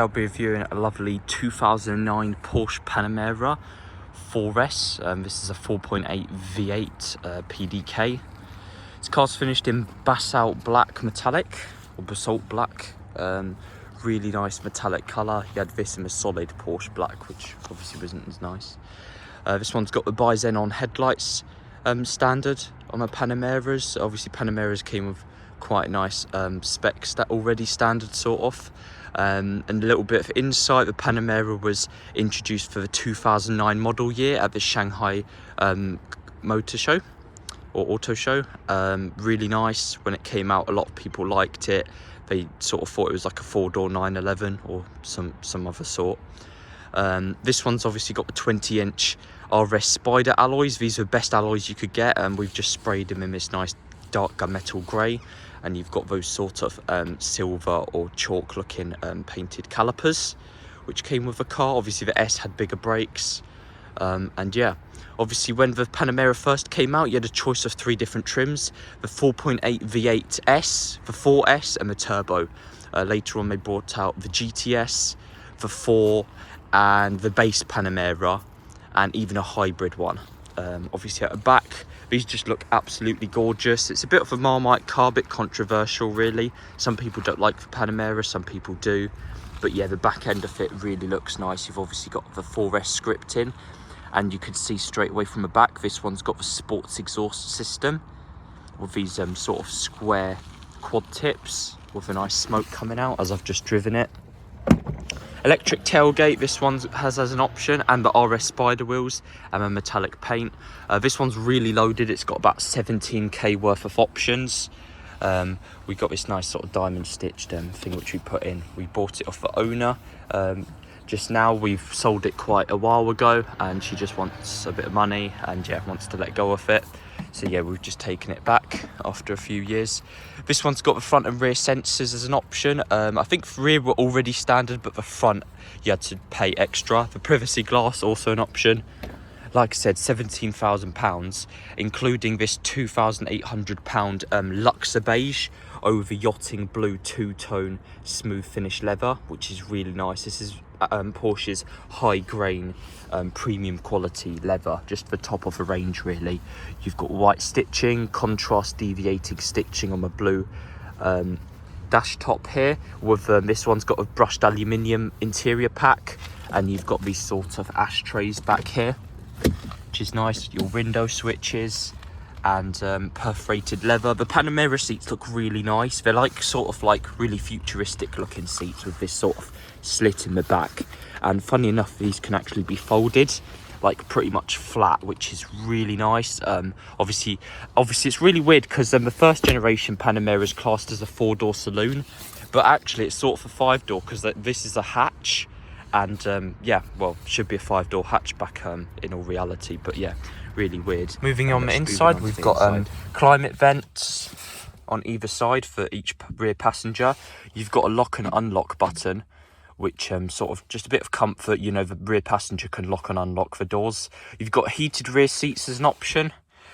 I'll be reviewing a lovely 2009 Porsche Panamera 4S. This is a 4.8 V8 PDK. This car's finished in Basalt Black metallic, or Basalt Black. Really nice metallic colour. You had this in a solid Porsche black, which obviously wasn't as nice. This one's got the bi-xenon headlights standard on the Panameras. Obviously Panameras came with quite nice specs that already standard sort of. And a little bit of insight, the Panamera was introduced for the 2009 model year at the Shanghai motor show or auto show. Really nice. When it came out, a lot of people liked it. They sort of thought it was like a 4-door 911 or some other sort. This one's obviously got the 20-inch RS Spyder alloys. These are the best alloys you could get, and we've just sprayed them in this nice dark gunmetal grey. And you've got those sort of silver or chalk looking painted calipers, which came with the car. Obviously the S had bigger brakes. And yeah, obviously when the Panamera first came out, you had a choice of 3 different trims: the 4.8 V8S, the 4S, and the turbo. Later on they brought out the GTS, the 4, and the base Panamera, and even a hybrid one. Obviously at the back, these just look absolutely gorgeous. It's a bit of a Marmite car, a bit controversial really. Some people don't like the Panamera, some people do. But yeah, the back end of it really looks nice. You've obviously got the 4S scripting, and you can see straight away from the back, this one's got the sports exhaust system with these sort of square quad tips with a nice smoke coming out as I've just driven it. Electric tailgate, this one has as an option, and the RS Spyder wheels and a metallic paint. This one's really loaded. It's got about 17k worth of options. We got this nice sort of diamond stitched thing which we put in. We bought it off the owner just now. We've sold it quite a while ago, and she just wants a bit of money and yeah, wants to let go of it. So yeah, we've just taken it back after a few years. This one's got the front and rear sensors as an option. I think rear were already standard, but the front you had to pay extra. The privacy glass also an option. Like I said, £17,000, including this £2,800 Luxor Beige over Yachting Blue 2-tone smooth finish leather, which is really nice. This is Porsche's high grain premium quality leather, just the top of the range really. You've got white stitching, contrast deviating stitching on the blue dash top here. With this one's got a brushed aluminium interior pack, and you've got these sort of ashtrays back here, which is nice. Your window switches and perforated leather. The Panamera seats look really nice. They're like sort of like really futuristic looking seats with this sort of slit in the back, and funny enough these can actually be folded like pretty much flat, which is really nice. Obviously it's really weird because the first generation Panamera is classed as a 4-door saloon, but actually it's sort of a 5-door because this is a hatch. And yeah, well, should be a 5-door hatchback in all reality, but yeah, really weird. Moving on the inside, we've got climate vents on either side for each rear passenger. You've got a lock and unlock button, which sort of just a bit of comfort. You know, the rear passenger can lock and unlock the doors. You've got heated rear seats as an option,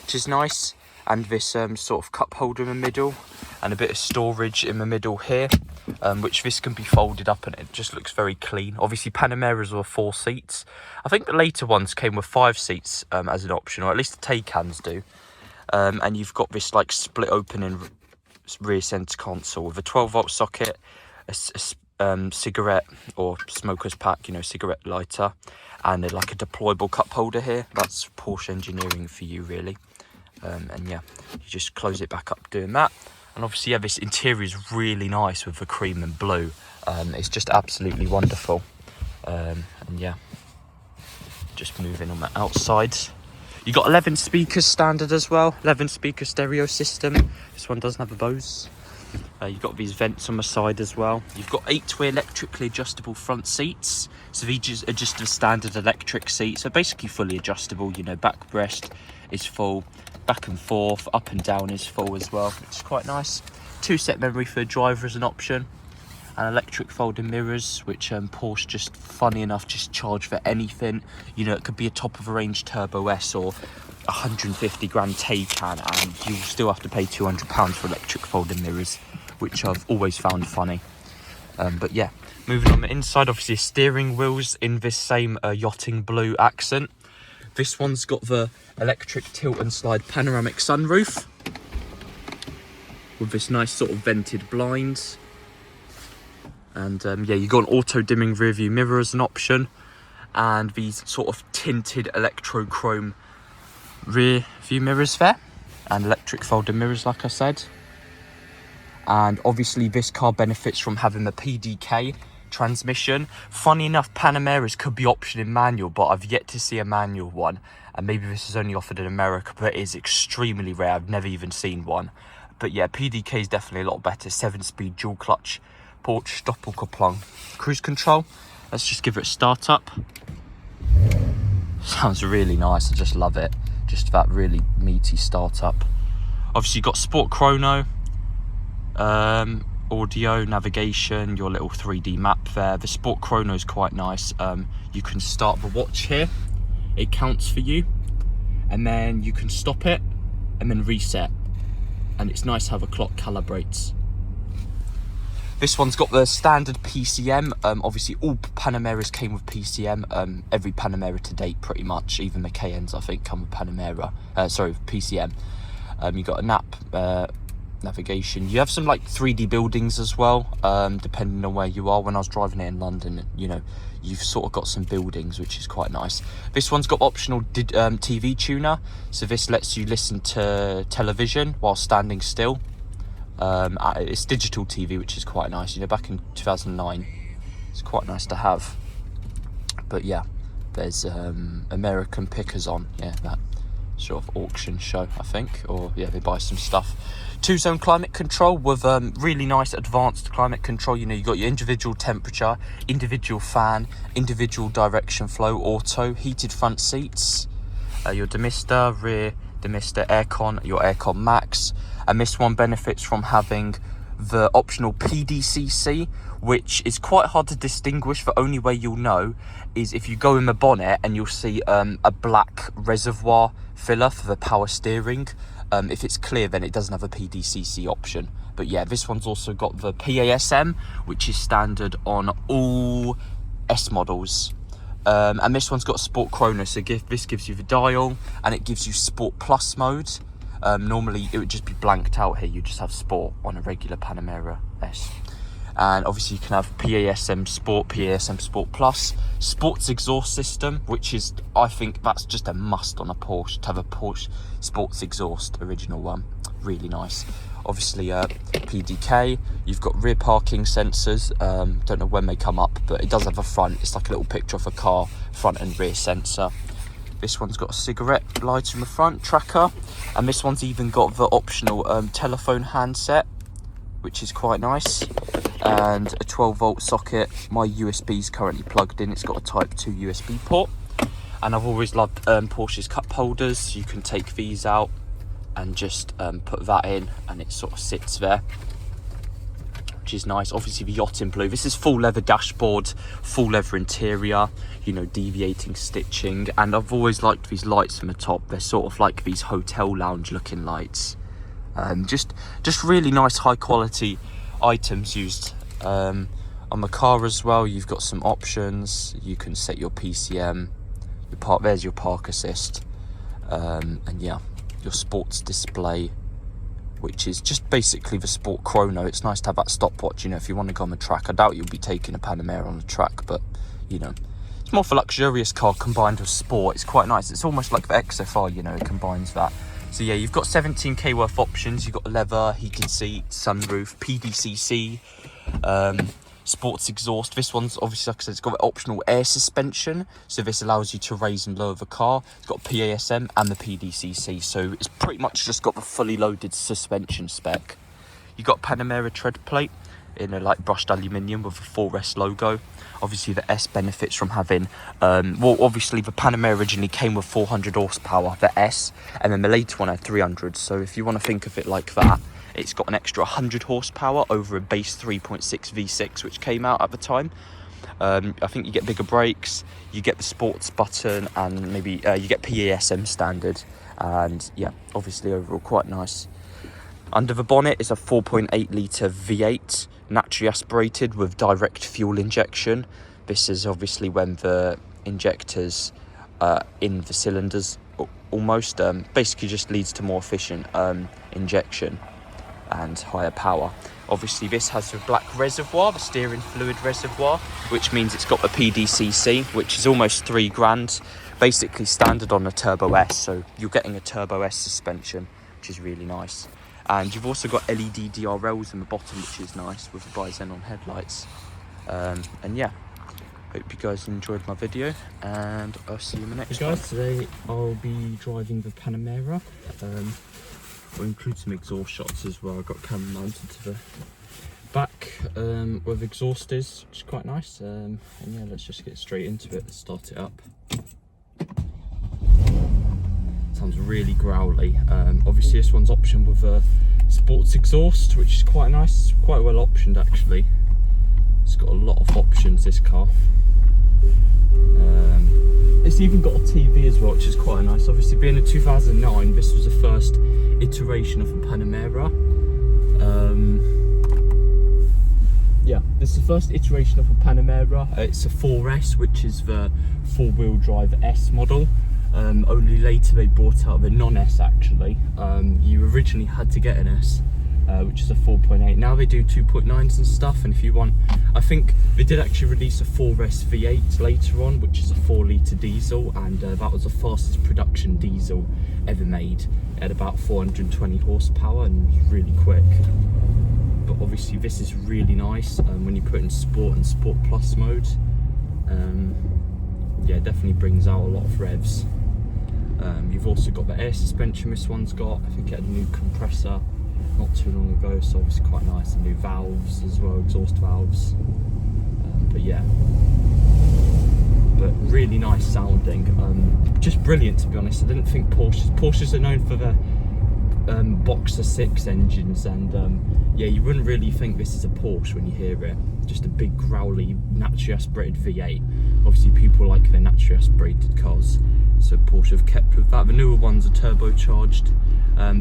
which is nice, and this sort of cup holder in the middle, and a bit of storage in the middle here, which this can be folded up, and it just looks very clean. Obviously Panameras were 4 seats. I think the later ones came with 5 seats as an option, or at least the Taycans do. And you've got this like split opening rear centre console with a 12-volt socket, a cigarette or smoker's pack, you know, cigarette lighter, and like a deployable cup holder here. That's Porsche engineering for you really. And yeah, you just close it back up doing that. And obviously yeah, this interior is really nice with the cream and blue. It's just absolutely wonderful. And yeah, just moving on the outside, you got 11 speakers standard as well, 11 speaker stereo system. This one doesn't have a Bose. You've got these vents on the side as well. You've got 8-way electrically adjustable front seats. So these are just the standard electric seats. So basically fully adjustable, you know, backrest is full, back and forth, up and down is full as well, which is quite nice. 2-set memory for the driver as an option. And electric folding mirrors, which Porsche just, funny enough, just charge for anything. You know, it could be a top of a range Turbo S or 150 grand Taycan, and you still have to pay £200 for electric folding mirrors, which I've always found funny. But yeah, moving on the inside, obviously steering wheels in this same Yachting Blue accent. This one's got the electric tilt and slide panoramic sunroof with this nice sort of vented blinds. And yeah, you got an auto dimming rear view mirror as an option, and these sort of tinted electrochrome rear view mirrors there, and electric folding mirrors like I said. And obviously this car benefits from having the PDK transmission. Funny enough, Panameras could be optioned in manual, but I've yet to see a manual one, and maybe this is only offered in America, but it is extremely rare. I've never even seen one. But yeah, PDK is definitely a lot better. 7-speed dual clutch Porsche Doppelkupplung cruise control. Let's just give it a start up. Sounds really nice. I just love it. Just that really meaty start up. Obviously you've got Sport Chrono, audio, navigation, your little 3D map there. The Sport Chrono is quite nice. You can start the watch here, it counts for you, and then you can stop it and then reset, and it's nice how the clock calibrates. This one's got the standard PCM. Obviously all Panameras came with PCM. Every Panamera to date pretty much, even the Cayennes I think come with Panamera, PCM. You got a navigation. You have some like 3D buildings as well, depending on where you are. When I was driving it in London, you know, you've sort of got some buildings, which is quite nice. This one's got optional TV tuner, so this lets you listen to television while standing still. It's digital TV, which is quite nice. You know, back in 2009, it's quite nice to have. But yeah, there's American Pickers on, yeah, that sort of auction show, I think, or yeah, they buy some stuff. 2-zone climate control with really nice advanced climate control. You know, you got your individual temperature, individual fan, individual direction flow, auto, heated front seats, your demister, rear demister, aircon, your aircon max. And this one benefits from having the optional PDCC, which is quite hard to distinguish. The only way you'll know is if you go in the bonnet and you'll see a black reservoir filler for the power steering. If it's clear, then it doesn't have a PDCC option. But yeah, this one's also got the PASM, which is standard on all S models. And this one's got Sport Chrono, so this gives you the dial, and it gives you Sport Plus mode. Normally it would just be blanked out here, you just have Sport on a regular Panamera S. And obviously you can have PASM Sport, PASM Sport Plus, Sports exhaust system, which is, I think that's just a must on a Porsche, to have a Porsche Sports exhaust, original one, really nice. Obviously PDK, you've got rear parking sensors, don't know when they come up, but it does have a front, it's like a little picture of a car, front and rear sensor. This one's got a cigarette lighter in the front, tracker, and this one's even got the optional telephone handset, which is quite nice, and a 12-volt socket. My USB is currently plugged in, it's got a Type 2 USB port, and I've always loved Porsche's cup holders. You can take these out and just put that in, and it sort of sits there, which is nice. Obviously the Yachting Blue, this is full leather dashboard, full leather interior, you know, deviating stitching, and I've always liked these lights from the top. They're sort of like these hotel lounge looking lights. Just really nice high quality items used on the car as well. You've got some options, you can set your PCM, there's your park assist, and yeah, your sports display, which is just basically the Sport Chrono. It's nice to have that stopwatch, you know, if you want to go on the track. I doubt you'll be taking a Panamera on the track, but you know, it's more for luxurious car combined with sport. It's quite nice. It's almost like the XFR, you know, it combines that. So yeah, you've got 17k worth options. You've got leather, heated seats, sunroof, PDCC, sports exhaust. This one's obviously, like I said, it's got optional air suspension, so this allows you to raise and lower the car. It's got PASM and the PDCC, so it's pretty much just got the fully loaded suspension spec. You've got Panamera tread plate in a like brushed aluminium with a 4S logo. Obviously the S benefits from having, well, obviously the Panamera originally came with 400 horsepower, the S, and then the later one had 300. So if you want to think of it like that, it's got an extra 100 horsepower over a base 3.6 V6, which came out at the time. I think you get bigger brakes, you get the sports button, and maybe you get PASM standard. And yeah, obviously overall quite nice. Under the bonnet is a 4.8 litre V8 naturally aspirated with direct fuel injection. This is obviously when the injectors in the cylinders almost basically just leads to more efficient injection and higher power. Obviously this has the black reservoir, the steering fluid reservoir, which means it's got the PDCC, which is almost £3,000, basically standard on a Turbo S. So you're getting a Turbo S suspension, which is really nice. And you've also got LED DRLs in the bottom, which is nice, with the bi-xenon headlights. And yeah, hope you guys enjoyed my video, and I'll see you in the next one. Guys, today I'll be driving the Panamera. We'll include some exhaust shots as well. I've got camera mounted to the back where the exhaust is, which is quite nice. And yeah, let's just get straight into it. Let's start it up. Sounds really growly. Obviously this one's optioned with a sports exhaust, which is quite nice, quite well optioned actually. It's got a lot of options, this car. It's even got a TV as well, which is quite nice. Obviously being a 2009, this was the first iteration of the Panamera. Yeah, this is the first iteration of a Panamera. It's a 4S, which is the four-wheel drive S model. Only later they brought out the non-S actually. You originally had to get an S, which is a 4.8. Now they do 2.9s and stuff, and if you want, I think they did actually release a 4S V8 later on, which is a 4-litre diesel, and that was the fastest production diesel ever made. It had about 420 horsepower and was really quick. But obviously this is really nice when you put in sport and sport plus mode. Yeah, it definitely brings out a lot of revs. You've also got the air suspension this one's got. I think it had a new compressor not too long ago, so obviously quite nice. And new valves as well, exhaust valves. But yeah, but really nice sounding. Just brilliant, to be honest. I didn't think Porsches are known for the Boxer 6 engines, and yeah, you wouldn't really think this is a Porsche when you hear it. Just a big growly naturally aspirated V8. Obviously people like their naturally aspirated cars, so Porsche have kept with that. The newer ones are turbocharged.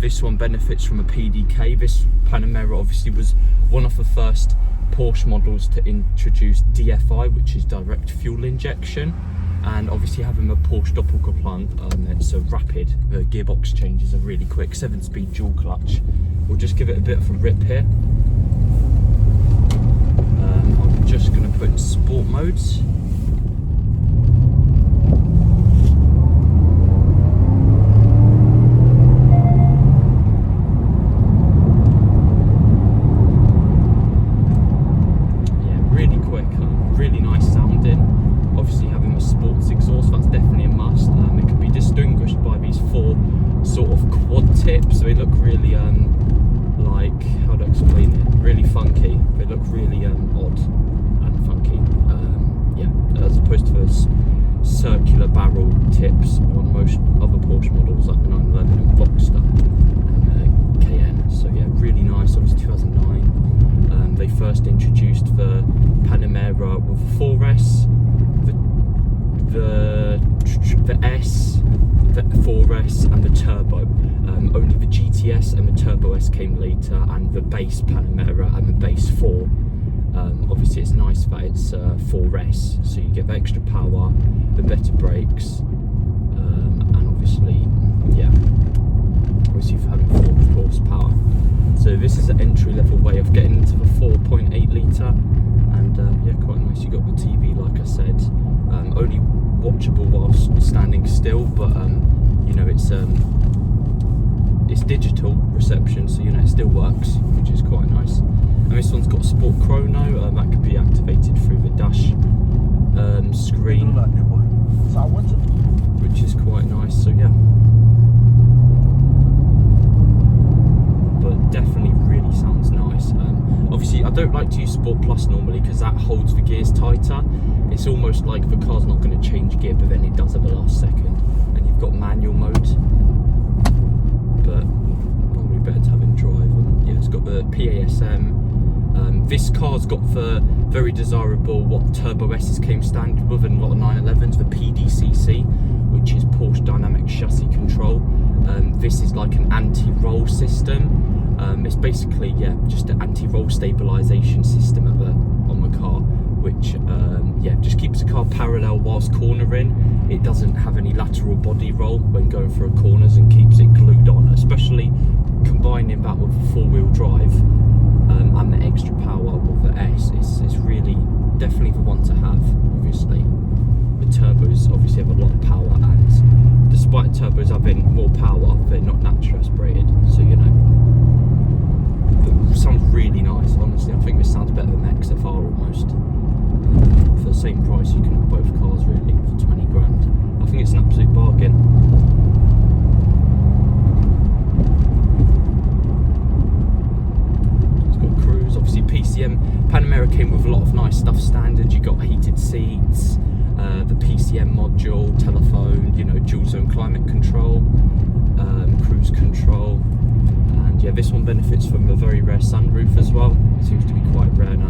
This one benefits from a PDK. This Panamera obviously was one of the first Porsche models to introduce DFI, which is direct fuel injection. And obviously having a Porsche Doppelkupplung, it's so rapid. The gearbox changes are really quick. 7-speed dual clutch. We'll just give it a bit of a rip here. I'm just going to put in sport modes. So they look really like, how to explain it, really funky. They look really odd and funky, yeah, as opposed to those circular barrel tips on most other Porsche models like the 911 and Boxster and Cayenne. So yeah, really nice. Obviously 2009 they first introduced the Panamera with the 4S, the S, the 4S and the Turbo. Only the GTS and the Turbo S came later, and the base Panamera and the base 4. Obviously it's nice that it's 4S, so you get the extra power, the better brakes, and obviously, yeah, obviously for having 4 horsepower. So this is an entry-level way of getting into the 4.8 litre, and yeah, quite nice. You got the TV, like I said, only watchable whilst standing still, but you know, it's digital reception, so you know it still works, which is quite nice. And this one's got Sport Chrono, that can be activated through the dash screen, which is quite nice. So yeah, but definitely really sounds nice. Obviously I don't like to use Sport Plus normally because that holds the gears tighter. It's almost like the car's not going to change gear, but then it does at the last second. And you've got manual mode, but probably better to have it drive. And yeah, it's got the PASM. This car's got the very desirable what Turbo S's came standard with, and a lot of 911s, the PDCC, which is Porsche Dynamic Chassis Control. This is like an anti-roll system, It's basically, yeah, just an anti-roll stabilisation system on the car, which yeah, just keeps the car parallel whilst cornering. It doesn't have any lateral body roll when going through corners, and keeps it glued on, especially combining that with four-wheel drive and the extra power of the S. It's really definitely the one to have. Obviously the turbos obviously have a lot of power, and despite turbos having more power, they're not naturally aspirated, so you know, it sounds really nice. Honestly, I think this sounds better than the XFR almost. For the same price you can have both cars really for 20 grand. I think it's an absolute bargain. It's got cruise, obviously PCM. Panamera came with a lot of nice stuff standard. You got heated seats, the PCM module, telephone, you know, dual zone climate control, cruise control, and yeah, this one benefits from a very rare sunroof as well. It seems to be quite rare now.